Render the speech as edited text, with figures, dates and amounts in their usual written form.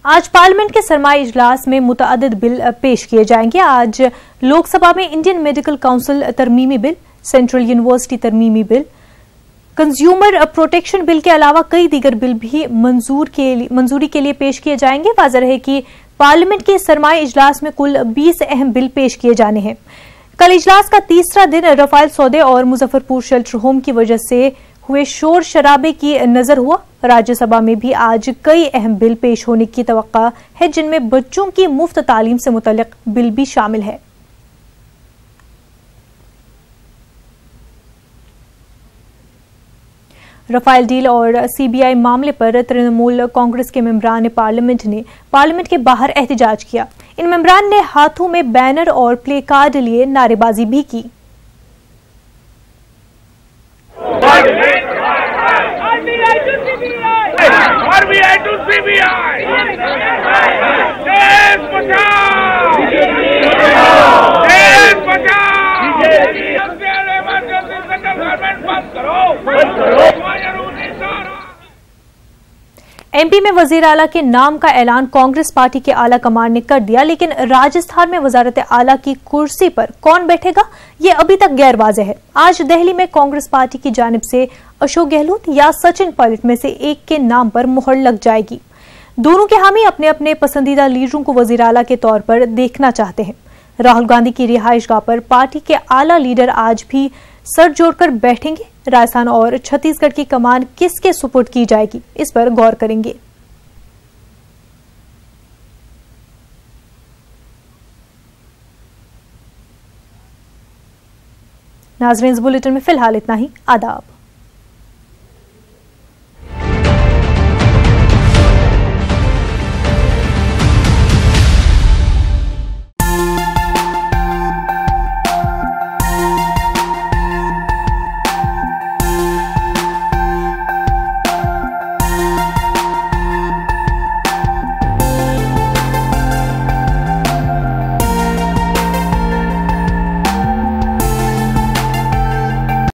आज पार्लियामेंट के सरमाई इजलास में मुतअद्दिद बिल पेश किए जाएंगे। आज लोकसभा में इंडियन मेडिकल काउंसिल तरमीमी बिल, सेंट्रल यूनिवर्सिटी तरमीमी बिल, कंज्यूमर प्रोटेक्शन बिल के अलावा कई दीगर बिल भी मंजूरी के लिए पेश किए जाएंगे। वाज़ेह रहे कि पार्लियामेंट के सरमाई इजलास में कुल 20 अहम बिल पेश किए जाने हैं। कल इजलास का तीसरा दिन रफाल सौदे और मुजफ्फरपुर शेल्टर होम की वजह से हुए शोर शराबे की नजर हुआ। राज्यसभा में भी आज कई अहम बिल पेश होने की तवक्का है, जिनमें बच्चों की मुफ्त तालीम से मुतल्लिक बिल भी शामिल है। रफाल डील और सीबीआई मामले पर तृणमूल कांग्रेस के मेंबरान पार्लियामेंट ने पार्लियामेंट के बाहर एहतजाज किया। इन मेंबरान ने हाथों में बैनर और प्ले कार्ड लिए नारेबाजी भी की। एमपी में वजीर आला के नाम का ऐलान कांग्रेस पार्टी के आला कमान ने कर दिया, लेकिन राजस्थान में वजारत आला की कुर्सी पर कौन बैठेगा ये अभी तक गैर वाज़ेह है। आज दिल्ली में कांग्रेस पार्टी की जानिब से अशोक गहलोत या सचिन पायलट में से एक के नाम पर मुहर लग जाएगी। दोनों के हामी अपने अपने पसंदीदा लीडरों को वजीर आला के तौर पर देखना चाहते हैं। राहुल गांधी की रिहाइशगाह पर पार्टी के आला लीडर आज भी सर जोड़कर बैठेंगे। राजस्थान और छत्तीसगढ़ की कमान किसके सुपुर्द की जाएगी, इस पर गौर करेंगे। नाज़रीन, इस बुलेटिन में फिलहाल इतना ही। आदाब।